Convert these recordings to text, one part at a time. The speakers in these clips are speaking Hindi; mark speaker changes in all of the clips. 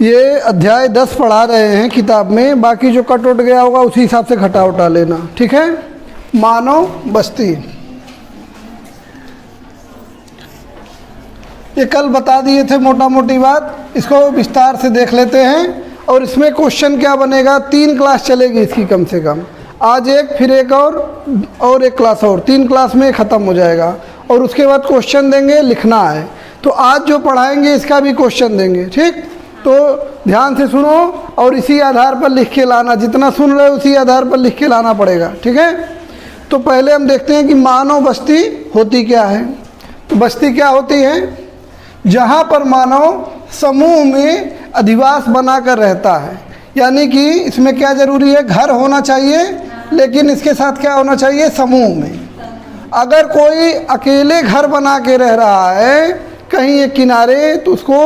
Speaker 1: ये अध्याय 10 पढ़ा रहे हैं किताब में, बाकी जो कट उट गया होगा उसी हिसाब से घटा उठा लेना, ठीक है। मानव बस्ती, ये कल बता दिए थे मोटा मोटी बात, इसको विस्तार से देख लेते हैं। और इसमें क्वेश्चन क्या बनेगा, 3 क्लास चलेगी इसकी कम से कम, आज एक, फिर एक और एक क्लास और, 3 क्लास में ख़त्म हो जाएगा। और उसके बाद क्वेश्चन देंगे, लिखना है। तो आज जो पढ़ाएंगे इसका भी क्वेश्चन देंगे, ठीक। तो ध्यान से सुनो और इसी आधार पर लिख के लाना, जितना सुन रहे हो उसी आधार पर लिख के लाना पड़ेगा, ठीक है। तो पहले हम देखते हैं कि मानव बस्ती होती क्या है। तो बस्ती क्या होती है, जहाँ पर मानव समूह में अधिवास बनाकर रहता है। यानी कि इसमें क्या ज़रूरी है, घर होना चाहिए, लेकिन इसके साथ क्या होना चाहिए, समूह में। अगर कोई अकेले घर बना के रह रहा है कहीं एक किनारे, तो उसको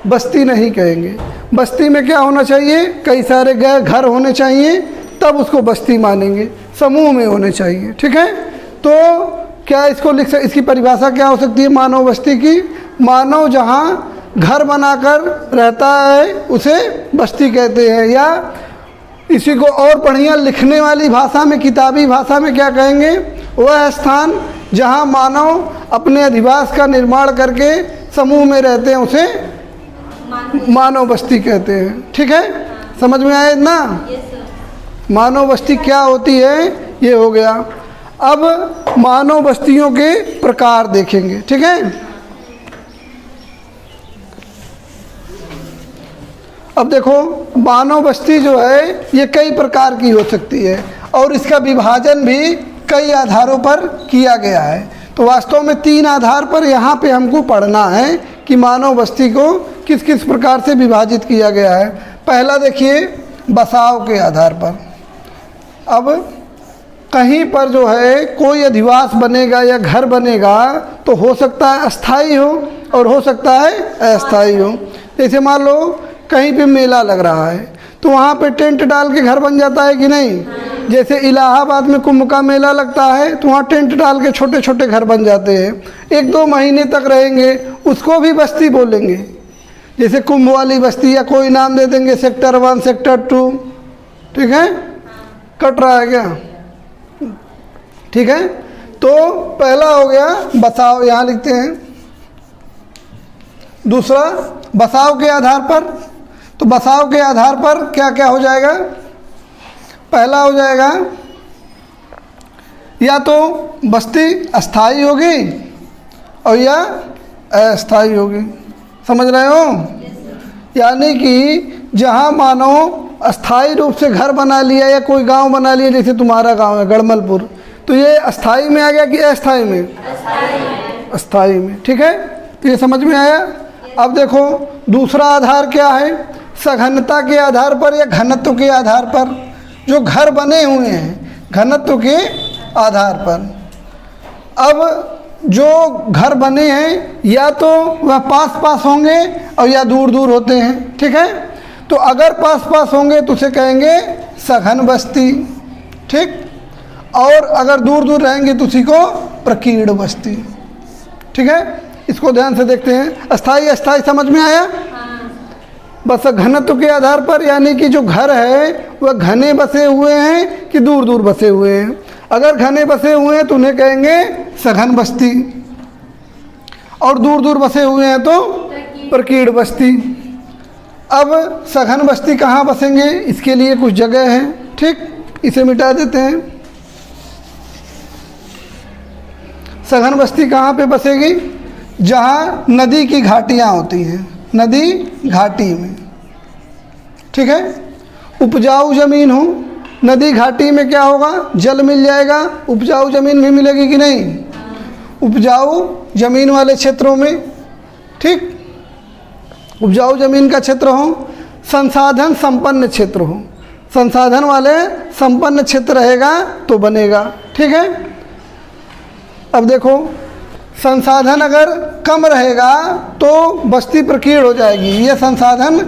Speaker 1: बस्ती नहीं कहेंगे। बस्ती में क्या होना चाहिए, कई सारे घर होने चाहिए, तब उसको बस्ती मानेंगे। समूह में होने चाहिए, ठीक है। तो क्या इसको इसकी परिभाषा क्या हो सकती है मानव बस्ती की, मानव जहाँ घर बनाकर रहता है उसे बस्ती कहते हैं। या इसी को और बढ़िया लिखने वाली भाषा में, किताबी भाषा में क्या कहेंगे, वह स्थान जहाँ मानव अपने अधिवास का निर्माण करके समूह में रहते हैं उसे मानव बस्ती कहते हैं, ठीक है। समझ में आया ना, मानव बस्ती क्या होती है, ये हो गया। अब मानव बस्तियों के प्रकार देखेंगे, ठीक है। अब देखो, मानव बस्ती जो है ये कई प्रकार की हो सकती है और इसका विभाजन भी कई आधारों पर किया गया है। तो वास्तव में 3 आधार पर यहाँ पे हमको पढ़ना है कि मानव बस्ती को किस किस प्रकार से विभाजित किया गया है। पहला देखिए, बसाव के आधार पर। अब कहीं पर जो है कोई अधिवास बनेगा या घर बनेगा तो हो सकता है अस्थाई हो और हो सकता है अस्थाई हो। जैसे मान लो कहीं पे मेला लग रहा है तो वहाँ पे टेंट डाल के घर बन जाता है कि नहीं। जैसे इलाहाबाद में कुंभ का मेला लगता है तो वहाँ टेंट डाल के छोटे छोटे घर बन जाते हैं, 1-2 महीने तक रहेंगे, उसको भी बस्ती बोलेंगे। जैसे कुंभ वाली बस्ती, या कोई नाम दे देंगे सेक्टर 1, सेक्टर 2, ठीक है। कट रहा है क्या, ठीक है। तो पहला हो गया बसाव, यहाँ लिखते हैं। दूसरा बसाव के आधार पर, तो बसाव के आधार पर क्या क्या हो जाएगा, पहला हो जाएगा या तो बस्ती अस्थाई होगी और या अस्थाई होगी, समझ रहे हो। यानी कि जहाँ मानो अस्थाई रूप से घर बना लिया या कोई गांव बना लिया, जैसे तुम्हारा गांव है गढ़मलपुर, तो ये अस्थाई में आ गया कि अस्थाई में, अस्थाई में, ठीक है। तो ये समझ में आया। अब देखो दूसरा आधार क्या है, सघनता के आधार पर या घनत्व के आधार पर। जो घर बने हुए हैं घनत्व के आधार पर। अब जो घर बने हैं या तो वह पास पास होंगे और या दूर दूर होते हैं, ठीक है। तो अगर पास पास होंगे तो उसे कहेंगे सघन बस्ती, ठीक। और अगर दूर दूर रहेंगे तो उसी को प्रकीर्ण बस्ती, ठीक है। इसको ध्यान से देखते हैं। अस्थाई अस्थाई समझ में आया। बस घनत्व के आधार पर, यानी कि जो घर है वह घने बसे हुए हैं कि दूर दूर बसे हुए हैं। अगर घने बसे हुए हैं तो उन्हें कहेंगे सघन बस्ती, और दूर दूर बसे हुए हैं तो प्रकीर्ण बस्ती। अब सघन बस्ती कहाँ बसेंगे, इसके लिए कुछ जगह है, ठीक। इसे मिटा देते हैं। सघन बस्ती कहाँ पे बसेगी, जहाँ नदी की घाटियाँ होती हैं, नदी घाटी में, ठीक है। उपजाऊ ज़मीन हो, नदी घाटी में क्या होगा, जल मिल जाएगा, उपजाऊ ज़मीन भी मिलेगी कि नहीं। उपजाऊ ज़मीन वाले क्षेत्रों में, ठीक, उपजाऊ ज़मीन का क्षेत्र हो। संसाधन संपन्न क्षेत्र हो, संसाधन वाले संपन्न क्षेत्र रहेगा तो बनेगा, ठीक है। अब देखो संसाधन अगर कम रहेगा तो बस्ती प्रकीर्ण हो जाएगी। ये संसाधन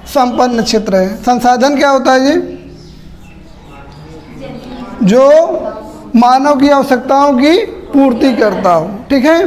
Speaker 1: संपन्न क्षेत्र है। संसाधन क्या होता है, ये जो मानव की आवश्यकताओं की पूर्ति करता हो, ठीक है।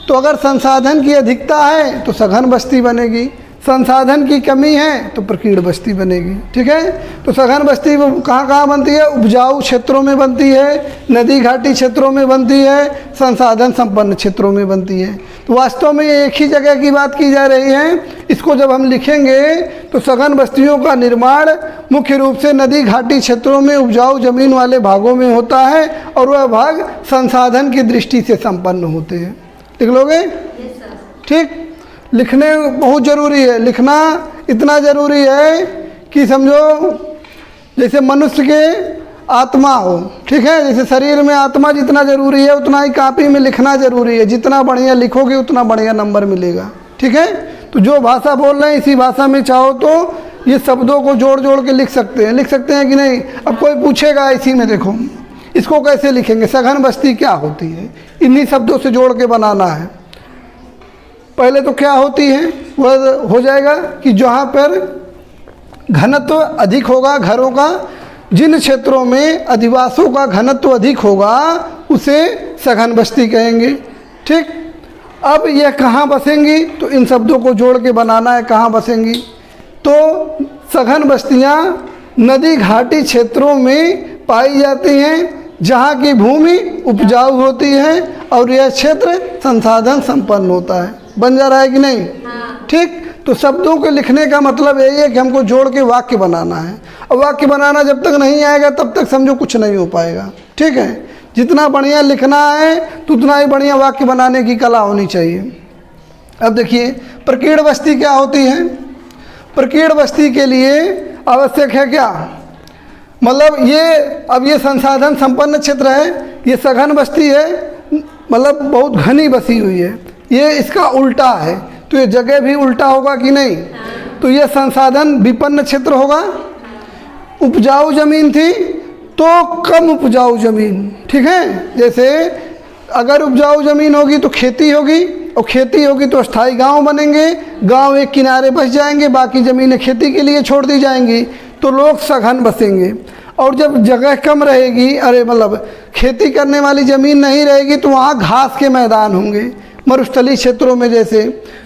Speaker 1: तो अगर संसाधन की अधिकता है तो सघन बस्ती बनेगी, संसाधन की कमी है तो प्रकीर्ण बस्ती बनेगी। ठीक है, तो सघन बस्ती कहाँ कहाँ बनती है? उपजाऊ क्षेत्रों में बनती है, नदी घाटी क्षेत्रों में बनती है, संसाधन संपन्न क्षेत्रों में बनती है। तो वास्तव में ये एक ही जगह की बात की जा रही है। इसको जब हम लिखेंगे तो सघन बस्तियों का निर्माण मुख्य रूप से नदी घाटी क्षेत्रों में उपजाऊ जमीन वाले भागों में होता है और वह भाग संसाधन की दृष्टि से संपन्न होते हैं। लिख लोगे? ठीक, लिखने बहुत ज़रूरी है। लिखना इतना ज़रूरी है कि समझो जैसे मनुष्य के आत्मा हो। ठीक है, जैसे शरीर में आत्मा जितना ज़रूरी है उतना ही कॉपी में लिखना ज़रूरी है। जितना बढ़िया लिखोगे उतना बढ़िया नंबर मिलेगा। ठीक है, तो जो भाषा बोल रहे हैं इसी भाषा में चाहो तो ये शब्दों को जोड़ जोड़ के लिख सकते हैं। लिख सकते हैं कि नहीं? अब कोई पूछेगा इसी में, देखो इसको कैसे लिखेंगे? सघन बस्ती क्या होती है? इन्हीं शब्दों से जोड़ के बनाना है। पहले तो क्या होती है वह हो जाएगा कि जहाँ पर घनत्व अधिक होगा घरों का, जिन क्षेत्रों में अधिवासियों का घनत्व अधिक होगा उसे सघन बस्ती कहेंगे। ठीक, अब यह कहाँ बसेंगी? तो इन शब्दों को जोड़ के बनाना है कहाँ बसेंगी। तो सघन बस्तियाँ नदी घाटी क्षेत्रों में पाई जाती हैं जहाँ की भूमि उपजाऊ होती है और यह क्षेत्र संसाधन संपन्न होता है। बन जा रहा है कि नहीं? ठीक, तो शब्दों के लिखने का मतलब यही है कि हमको जोड़ के वाक्य बनाना है। और वाक्य बनाना जब तक नहीं आएगा तब तक समझो कुछ नहीं हो पाएगा। ठीक है, जितना बढ़िया लिखना है तो उतना ही बढ़िया वाक्य बनाने की कला होनी चाहिए। अब देखिए प्रकीर्ण बस्ती क्या होती है? प्रकीर्ण बस्ती के लिए आवश्यक है क्या? मतलब ये संसाधन संपन्न क्षेत्र है, ये सघन बस्ती है, मतलब बहुत घनी बसी हुई है। ये इसका उल्टा है, तो ये जगह भी उल्टा होगा कि नहीं? तो ये संसाधन विपन्न क्षेत्र होगा। उपजाऊ जमीन थी तो कम उपजाऊ जमीन। ठीक है, जैसे अगर उपजाऊ ज़मीन होगी तो खेती होगी, और खेती होगी तो स्थायी गांव बनेंगे। गांव एक किनारे बस जाएंगे, बाकी ज़मीनें खेती के लिए छोड़ दी जाएंगी, तो लोग सघन बसेंगे। और जब जगह कम रहेगी, मतलब खेती करने वाली ज़मीन नहीं रहेगी, तो वहाँ घास के मैदान होंगे मरुस्थलीय क्षेत्रों में जैसे,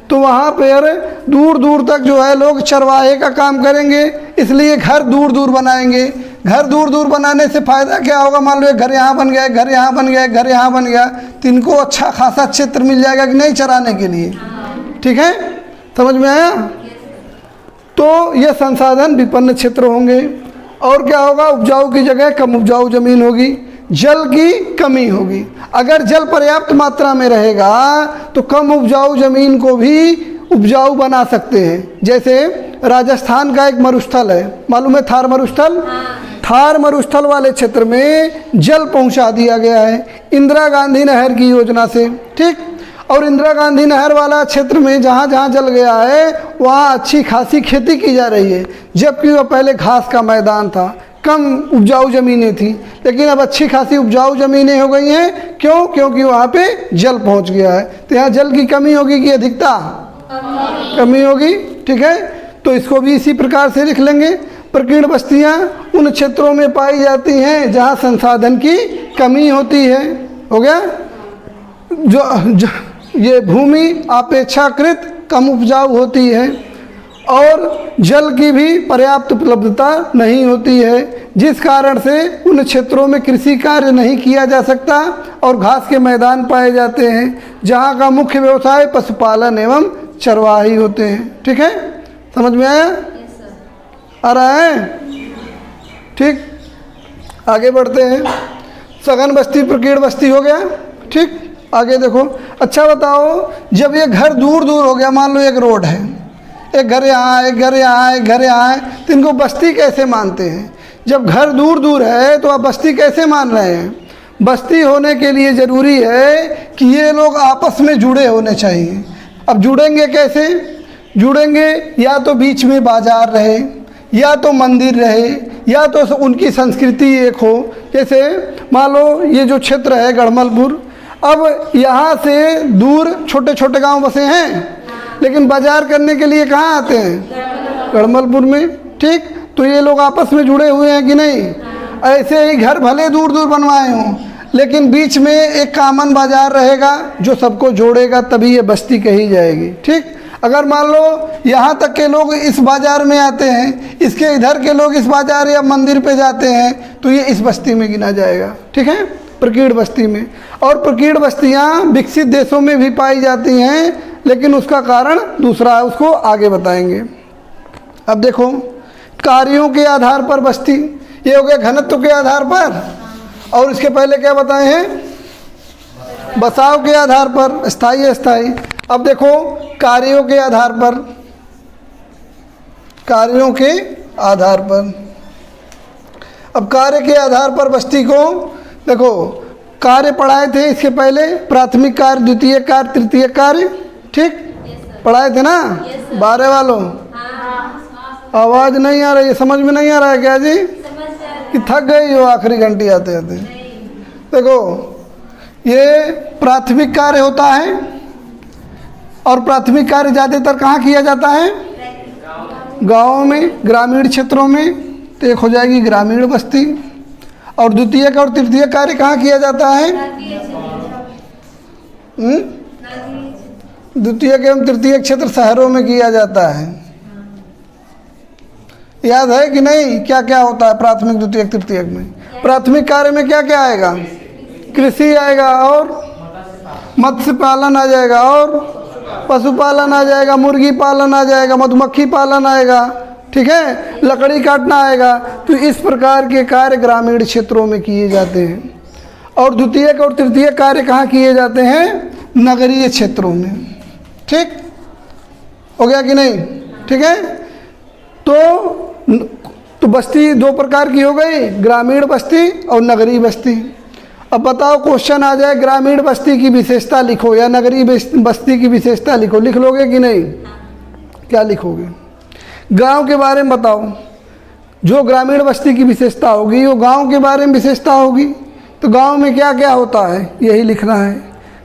Speaker 1: तो वहाँ पर दूर दूर तक जो है लोग चरवाहे का काम करेंगे। इसलिए घर दूर दूर बनाएंगे। घर दूर दूर बनाने से फ़ायदा क्या होगा? मान लो एक घर यहाँ बन गया, घर यहाँ बन गया, घर यहाँ बन गया, तो इनको अच्छा खासा क्षेत्र मिल जाएगा कि नहीं चराने के लिए। ठीक है, समझ में आया? तो ये संसाधन विपन्न क्षेत्र होंगे। और क्या होगा? उपजाऊ की जगह कम उपजाऊ ज़मीन होगी, जल की कमी होगी। अगर जल पर्याप्त मात्रा में रहेगा तो कम उपजाऊ ज़मीन को भी उपजाऊ बना सकते हैं। जैसे राजस्थान का एक मरुस्थल है, मालूम है थार मरुस्थल? थार मरुस्थल वाले क्षेत्र में जल पहुंचा दिया गया है इंदिरा गांधी नहर की योजना से। ठीक, और इंदिरा गांधी नहर वाला क्षेत्र में जहाँ जहाँ जल गया है वहाँ अच्छी खासी खेती की जा रही है, जबकि वह पहले घास का मैदान था, कम उपजाऊ ज़मीनें थी, लेकिन अब अच्छी खासी उपजाऊ ज़मीनें हो गई हैं। क्यों? क्योंकि वहाँ पे जल पहुँच गया है। तो यहाँ जल की कमी होगी कि अधिकता? कमी होगी। ठीक है, तो इसको भी इसी प्रकार से लिख लेंगे। प्रकीर्ण बस्तियाँ उन क्षेत्रों में पाई जाती हैं जहाँ संसाधन की कमी होती है। हो गया? जो ये भूमि अपेक्षाकृत कम उपजाऊ होती है और जल की भी पर्याप्त उपलब्धता नहीं होती है, जिस कारण से उन क्षेत्रों में कृषि कार्य नहीं किया जा सकता और घास के मैदान पाए जाते हैं, जहाँ का मुख्य व्यवसाय पशुपालन एवं चरवाही होते हैं। ठीक है, समझ में आया? आ रहा है? ठीक, आगे बढ़ते हैं। सघन बस्ती प्रकीर्ण बस्ती हो गया। ठीक, आगे देखो। अच्छा बताओ, जब ये घर दूर दूर हो गया, मान लो एक रोड है, एक घर यहाँ है, एक घर यहाँ है, एक घर यहाँ है, तो इनको बस्ती कैसे मानते हैं? जब घर दूर दूर है तो आप बस्ती कैसे मान रहे हैं? बस्ती होने के लिए ज़रूरी है कि ये लोग आपस में जुड़े होने चाहिए। अब जुड़ेंगे कैसे? जुड़ेंगे या तो बीच में बाजार रहे, या तो मंदिर रहे, या तो उनकी संस्कृति एक हो। जैसे मान लो ये जो क्षेत्र है गढ़मलपुर, अब यहाँ से दूर छोटे छोटे गांव बसे हैं, लेकिन बाजार करने के लिए कहाँ आते हैं? गढ़मलपुर में। ठीक, तो ये लोग आपस में जुड़े हुए हैं कि नहीं? ऐसे ही घर भले दूर दूर बनवाए हों, लेकिन बीच में एक कॉमन बाजार रहेगा जो सबको जोड़ेगा, तभी ये बस्ती कही जाएगी। ठीक, अगर मान लो यहाँ तक के लोग इस बाज़ार में आते हैं, इसके इधर के लोग इस बाज़ार या मंदिर पे जाते हैं, तो ये इस बस्ती में गिना जाएगा। ठीक है, प्रकीर्ण बस्ती में। और प्रकीर्ण बस्तियाँ विकसित देशों में भी पाई जाती हैं, लेकिन उसका कारण दूसरा है, उसको आगे बताएंगे। अब देखो, कार्यों के आधार पर बस्ती, ये हो गया घनत्व के आधार पर। और इसके पहले क्या बताए हैं? बसाव के आधार पर, स्थायी अस्थायी। अब देखो कार्यों के आधार पर, कार्यों के आधार पर। अब कार्य के आधार पर बस्ती को देखो, कार्य पढ़ाए थे इसके पहले, प्राथमिक कार्य, द्वितीय कार्य, तृतीय कार्य। ठीक, पढ़ाए थे ना 12 वालों? आवाज़ नहीं आ रही है, समझ में नहीं आ रहा है क्या जी? कि थक गई हो आखिरी घंटी आते आते? देखो, ये प्राथमिक कार्य होता है, और प्राथमिक कार्य ज़्यादातर कहाँ किया जाता है? गाँव में, ग्रामीण क्षेत्रों में। तो एक हो जाएगी ग्रामीण बस्ती। और द्वितीय और तृतीय कार्य कहाँ किया जाता है? द्वितीय एवं तृतीय क्षेत्र शहरों में किया जाता है। याद है कि नहीं क्या क्या होता है प्राथमिक, द्वितीय, तृतीय में? प्राथमिक कार्य में क्या क्या आएगा? कृषि आएगा, और मत्स्य पालन आ जाएगा, और पशुपालन आ जाएगा, मुर्गी पालन आ जाएगा, मधुमक्खी पालन आएगा। ठीक है, लकड़ी काटना आएगा। तो इस प्रकार के कार्य ग्रामीण क्षेत्रों में किए जाते हैं। और द्वितीय और तृतीय कार्य कहाँ किए जाते हैं? नगरीय क्षेत्रों में। ठीक हो गया कि नहीं? ठीक है, तो बस्ती दो प्रकार की हो गई, ग्रामीण बस्ती और नगरीय बस्ती। अब बताओ, क्वेश्चन आ जाए ग्रामीण बस्ती की विशेषता लिखो या नगरीय बस्ती की विशेषता लिखो, लिख लोगे कि नहीं? क्या लिखोगे? गांव के बारे में बताओ। जो ग्रामीण बस्ती की विशेषता होगी वो गांव के बारे में विशेषता होगी। तो गांव में क्या क्या होता है यही लिखना है।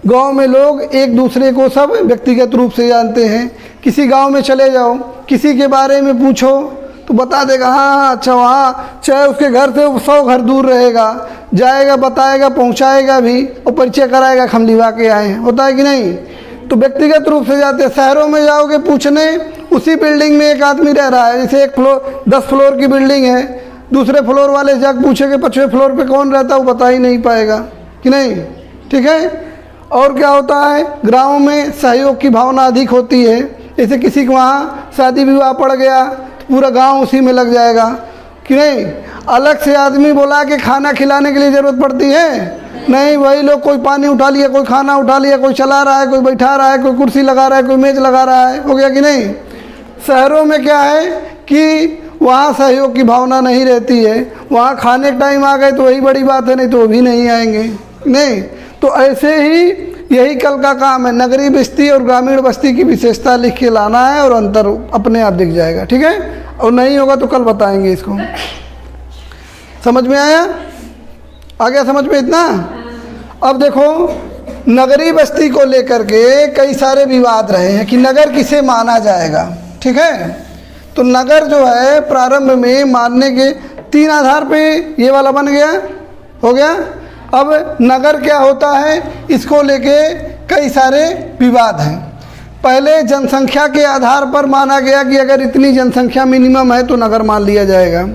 Speaker 1: गांव में लोग एक दूसरे को सब व्यक्तिगत रूप से जानते हैं। किसी गांव में चले जाओ, किसी के बारे में पूछो तो बता देगा, हाँ अच्छा वहाँ, चाहे उसके घर से 100 घर दूर रहेगा, जाएगा, बताएगा, पहुँचाएगा भी, और परिचय कराएगा, खमलिवा के आए हैं। होता है कि नहीं? तो व्यक्तिगत रूप से जाते हैं। शहरों में जाओगे पूछने, उसी बिल्डिंग में एक आदमी रह रहा है, जैसे एक फ्लोर 10 फ्लोर की बिल्डिंग है, दूसरे फ्लोर वाले जाकर पूछेंगे 5वें फ्लोर पे कौन रहता है, वो बता ही नहीं पाएगा कि नहीं? ठीक है। और क्या होता है, गाँव में सहयोग की भावना अधिक होती है। जैसे किसी को वहाँ शादी विवाह पड़ गया तो पूरा गांव उसी में लग जाएगा कि नहीं? अलग से आदमी बुला के खाना खिलाने के लिए ज़रूरत पड़ती है? नहीं, वही लोग, कोई पानी उठा लिया, कोई खाना उठा लिया, कोई चला रहा है, कोई बैठा रहा है, कोई कुर्सी लगा रहा है, कोई मेज़ लगा रहा है। हो गया कि नहीं? शहरों में क्या है कि वहाँ सहयोग की भावना नहीं रहती है। वहाँ खाने का टाइम आ गए तो वही बड़ी बात है, नहीं तो वो भी नहीं आएंगे। नहीं, तो ऐसे ही यही कल का काम है, नगरीय बस्ती और ग्रामीण बस्ती की विशेषता लिख के लाना है और अंतर अपने आप दिख जाएगा। ठीक है, और नहीं होगा तो कल बताएंगे इसको। समझ में आया? आ गया समझ में इतना? अब देखो, नगरीय बस्ती को लेकर के कई सारे विवाद रहे हैं कि नगर किसे माना जाएगा। ठीक है, तो नगर जो है प्रारंभ में मानने के 3 आधार पे ये वाला बन गया, हो गया। अब नगर क्या होता है, इसको लेके कई सारे विवाद हैं। पहले जनसंख्या के आधार पर माना गया कि अगर इतनी जनसंख्या मिनिमम है तो नगर मान लिया जाएगा।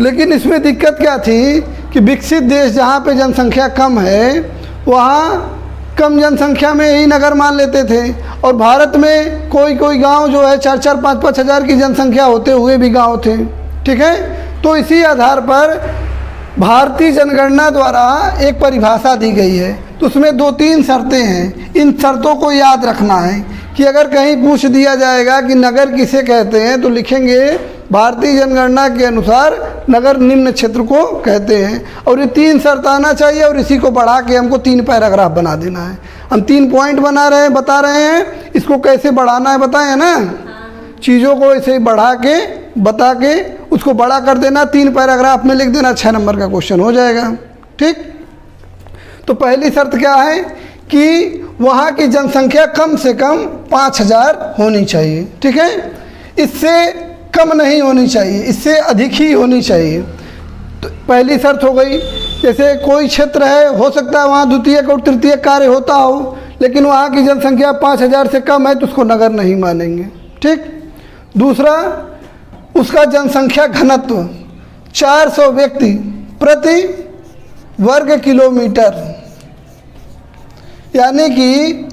Speaker 1: लेकिन इसमें दिक्कत क्या थी कि विकसित देश जहाँ पे जनसंख्या कम है वहाँ कम जनसंख्या में ही नगर मान लेते थे। और भारत में कोई कोई गांव जो है 4-4, 5-5 हज़ार की जनसंख्या होते हुए भी गांव थे। ठीक है, तो इसी आधार पर भारतीय जनगणना द्वारा एक परिभाषा दी गई है। तो उसमें 2-3 शर्तें हैं। इन शर्तों को याद रखना है कि अगर कहीं पूछ दिया जाएगा कि नगर किसे कहते हैं तो लिखेंगे भारतीय जनगणना के अनुसार नगर निम्न क्षेत्र को कहते हैं। और ये 3 शर्त आना चाहिए और इसी को बढ़ा के हमको 3 पैराग्राफ बना देना है। हम 3 पॉइंट बता रहे हैं, इसको कैसे बढ़ाना है बताएं ना। चीज़ों को ऐसे बढ़ा के बता के उसको बड़ा कर देना, 3 पैराग्राफ में लिख देना, 6 नंबर का क्वेश्चन हो जाएगा। ठीक, तो पहली शर्त क्या है कि वहाँ की जनसंख्या कम से कम 5000 होनी चाहिए। ठीक है, इससे कम नहीं होनी चाहिए, इससे अधिक ही होनी चाहिए। तो पहली शर्त हो गई। जैसे कोई क्षेत्र है, हो सकता है वहाँ द्वितीय और तृतीय कार्य होता हो, लेकिन वहाँ की जनसंख्या 5000 से कम है तो उसको नगर नहीं मानेंगे। ठीक। दूसरा, उसका जनसंख्या घनत्व 400 व्यक्ति प्रति वर्ग किलोमीटर, यानी कि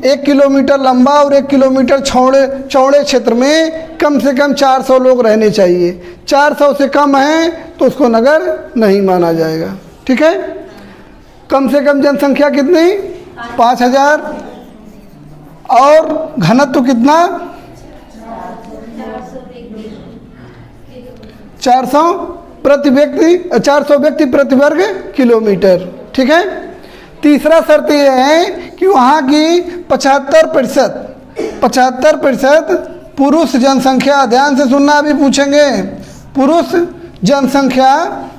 Speaker 1: 1 किलोमीटर लंबा और 1 किलोमीटर चौड़े क्षेत्र में कम से कम 400 लोग रहने चाहिए। 400 से कम है तो उसको नगर नहीं माना जाएगा। ठीक है। कम से कम जनसंख्या कितनी? 5000 और घनत्व कितना? 400 व्यक्ति प्रति वर्ग किलोमीटर। ठीक है। तीसरा शर्त यह है कि वहाँ की 75% पुरुष जनसंख्या, ध्यान से सुनना अभी पूछेंगे, पुरुष जनसंख्या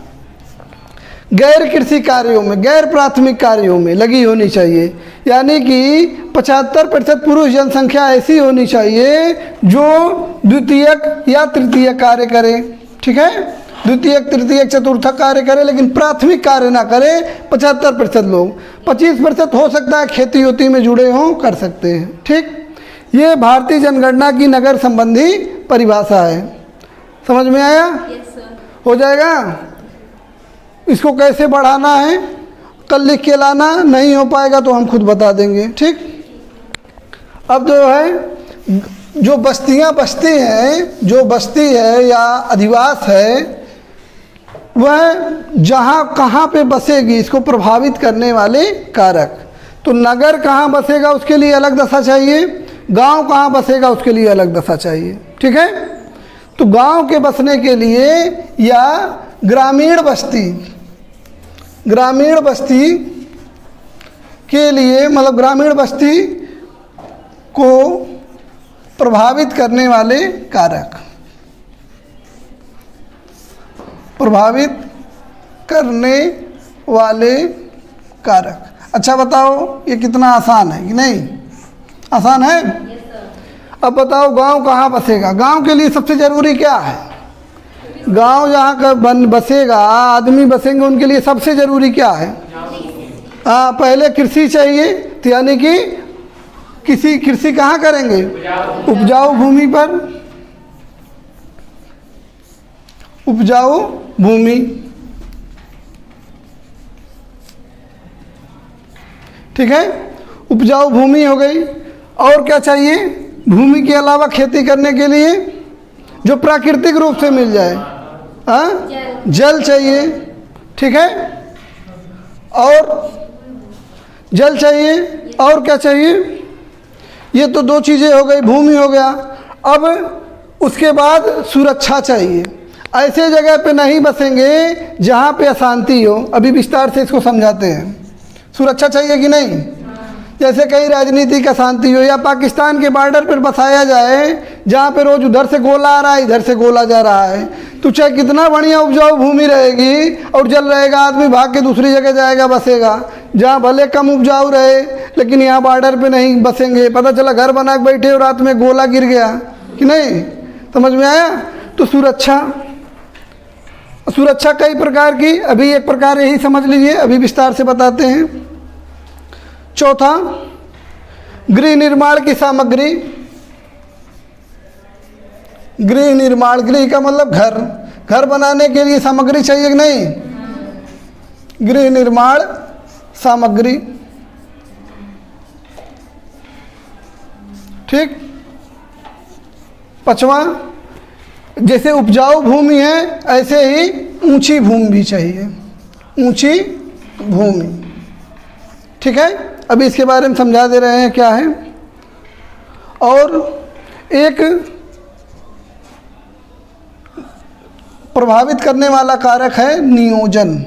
Speaker 1: गैर कृषि कार्यों में, गैर प्राथमिक कार्यों में लगी होनी चाहिए। यानी कि 75% पुरुष जनसंख्या ऐसी होनी चाहिए जो द्वितीयक या तृतीयक कार्य करे। ठीक है। द्वितीयक, तृतीयक, चतुर्थक कार्य करे लेकिन प्राथमिक कार्य ना करे 75% लोग। 25% हो सकता है खेती होती में जुड़े हों, कर सकते हैं। ठीक। ये भारतीय जनगणना की नगर संबंधी परिभाषा है। समझ में आया? हो जाएगा। इसको कैसे बढ़ाना है कल लिख के लाना, नहीं हो पाएगा तो हम खुद बता देंगे। ठीक। अब जो है, जो बस्तियां बसती हैं, जो बस्ती है या अधिवास है, वह जहाँ कहाँ पे बसेगी इसको प्रभावित करने वाले कारक। तो नगर कहाँ बसेगा उसके लिए अलग दशा चाहिए, गांव कहाँ बसेगा उसके लिए अलग दशा चाहिए। ठीक है। तो गांव के बसने के लिए या ग्रामीण बस्ती के लिए, मतलब ग्रामीण बस्ती को प्रभावित करने वाले कारक, प्रभावित करने वाले कारक। अच्छा बताओ ये कितना आसान है कि नहीं? आसान है। अब बताओ गांव कहाँ बसेगा? गांव के लिए सबसे ज़रूरी क्या है? गांव जहाँ का बसेगा, आदमी बसेंगे, उनके लिए सबसे ज़रूरी क्या है? पहले कृषि चाहिए, तो यानी कि कृषि कहाँ करेंगे? उपजाऊ भूमि पर, उपजाऊ भूमि। ठीक है। उपजाऊ भूमि हो गई। और क्या चाहिए? भूमि के अलावा खेती करने के लिए जो प्राकृतिक रूप से मिल जाए, जल चाहिए। ठीक है। और जल चाहिए। और क्या चाहिए? ये तो 2 चीज़ें हो गई, भूमि हो गया। अब उसके बाद सुरक्षा चाहिए। ऐसे जगह पे नहीं बसेंगे जहाँ पे अशांति हो। अभी विस्तार से इसको समझाते हैं। सुरक्षा चाहिए कि नहीं? जैसे कहीं राजनीतिक अशांति हो या पाकिस्तान के बॉर्डर पर बसाया जाए जहाँ पे रोज़ उधर से गोला आ रहा है, इधर से गोला जा रहा है, तो चाहे कितना बढ़िया उपजाऊ भूमि रहेगी और जल रहेगा, आदमी भाग के दूसरी जगह जाएगा, बसेगा। जहाँ भले कम उपजाऊ रहे लेकिन यहाँ बॉर्डर पे नहीं बसेंगे, पता चला घर बना के बैठे और रात में गोला गिर गया कि नहीं? समझ में आया? तो सुरक्षा कई प्रकार की, अभी एक प्रकार यही समझ लीजिए, अभी विस्तार से बताते हैं। चौथा, गृह निर्माण की सामग्री। गृह निर्माण, गृह का मतलब घर बनाने के लिए सामग्री चाहिए कि नहीं? गृह निर्माण सामग्री। ठीक। 5वां, जैसे उपजाऊ भूमि है ऐसे ही ऊंची भूमि भी चाहिए, ऊंची भूमि। ठीक है। अभी इसके बारे में समझा दे रहे हैं क्या है। और एक प्रभावित करने वाला कारक है नियोजन।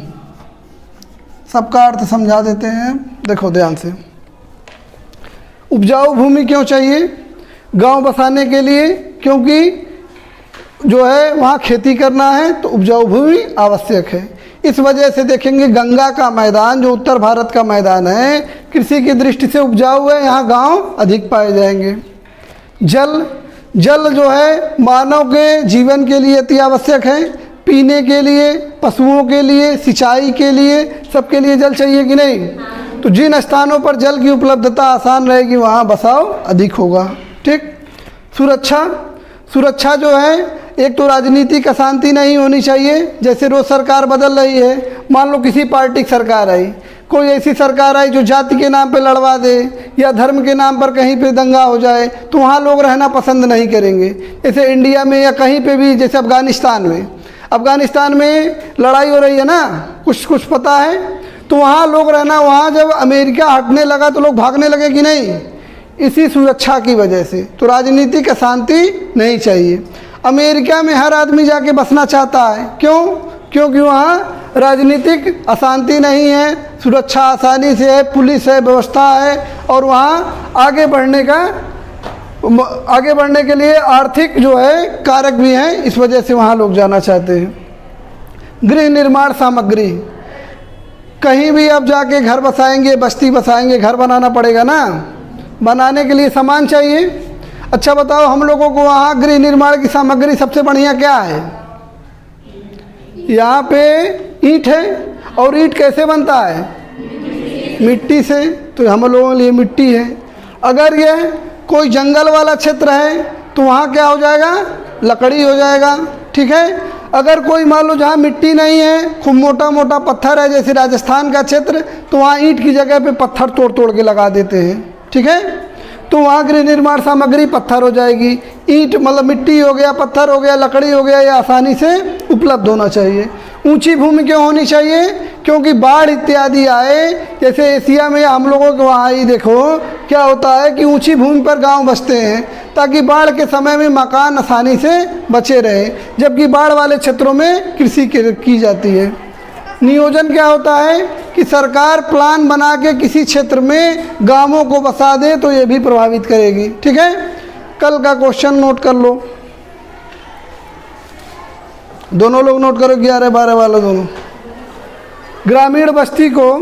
Speaker 1: सबका अर्थ समझा देते हैं, देखो ध्यान से। उपजाऊ भूमि क्यों चाहिए? गांव बसाने के लिए, क्योंकि जो है वहाँ खेती करना है तो उपजाऊ भूमि आवश्यक है। इस वजह से देखेंगे गंगा का मैदान जो उत्तर भारत का मैदान है कृषि की दृष्टि से उपजाऊ है, यहाँ गांव अधिक पाए जाएंगे। जल जो है मानव के जीवन के लिए अति आवश्यक है, पीने के लिए, पशुओं के लिए, सिंचाई के लिए, सबके लिए जल चाहिए कि नहीं? तो तो जिन स्थानों पर जल की उपलब्धता आसान रहेगी वहाँ बसाव अधिक होगा। ठीक। सुरक्षा जो है, एक तो राजनीतिक अशांति नहीं होनी चाहिए। जैसे रोज़ सरकार बदल रही है, मान लो किसी पार्टी की सरकार आई, कोई ऐसी सरकार आई जो जाति के नाम पे लड़वा दे या धर्म के नाम पर कहीं पे दंगा हो जाए, तो वहाँ लोग रहना पसंद नहीं करेंगे। जैसे इंडिया में या कहीं पे भी, जैसे अफ़गानिस्तान में लड़ाई हो रही है ना, कुछ पता है, तो वहाँ लोग रहना, वहाँ जब अमेरिका हटने लगा तो लोग भागने लगे कि नहीं, इसी सुरक्षा की वजह से। तो राजनीतिक अशांति नहीं चाहिए। अमेरिका में हर आदमी जाके बसना चाहता है, क्यों? क्योंकि वहाँ राजनीतिक अशांति नहीं है, सुरक्षा आसानी से है, पुलिस है, व्यवस्था है, और वहाँ आगे बढ़ने के लिए आर्थिक जो है कारक भी हैं, इस वजह से वहाँ लोग जाना चाहते हैं। गृह निर्माण सामग्री, कहीं भी आप जाके घर बसाएंगे, बस्ती बसाएंगे, घर बनाना पड़ेगा ना, बनाने के लिए सामान चाहिए। अच्छा बताओ, हम लोगों को वहाँ गृह निर्माण की सामग्री सबसे बढ़िया क्या है? यहाँ पे ईंट है, और ईंट कैसे बनता है? मिट्टी से। तो हम लोगों के लिए मिट्टी है। अगर यह कोई जंगल वाला क्षेत्र है तो वहाँ क्या हो जाएगा? लकड़ी हो जाएगा। ठीक है। अगर कोई मान लो जहाँ मिट्टी नहीं है, खूब मोटा मोटा पत्थर है, जैसे राजस्थान का क्षेत्र, तो वहाँ ईंट की जगह पे पत्थर तोड़ तोड़ के लगा देते हैं। ठीक है। तो वहाँ गृह निर्माण सामग्री पत्थर हो जाएगी। ईंट मतलब मिट्टी हो गया, पत्थर हो गया, लकड़ी हो गया, ये आसानी से उपलब्ध होना चाहिए। ऊंची भूमि क्यों होनी चाहिए? क्योंकि बाढ़ इत्यादि आए, जैसे एशिया में हम लोगों के वहाँ ही देखो क्या होता है कि ऊंची भूमि पर गांव बसते हैं ताकि बाढ़ के समय में मकान आसानी से बचे रहे, जबकि बाढ़ वाले क्षेत्रों में कृषि की जाती है। नियोजन क्या होता है कि सरकार प्लान बना के किसी क्षेत्र में गांवों को बसा दे तो ये भी प्रभावित करेगी। ठीक है। कल का क्वेश्चन नोट कर लो, दोनों लोग नोट करो, 11-12 वाला दोनों। ग्रामीण बस्ती को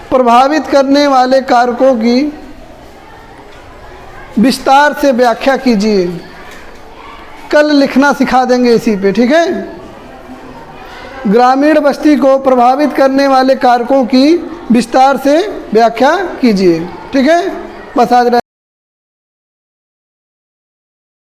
Speaker 1: प्रभावित करने वाले कारकों की विस्तार से व्याख्या कीजिए। कल लिखना सिखा देंगे इसी पे। ठीक है। ग्रामीण बस्ती को प्रभावित करने वाले कारकों की विस्तार से व्याख्या कीजिए। ठीक है। बस आज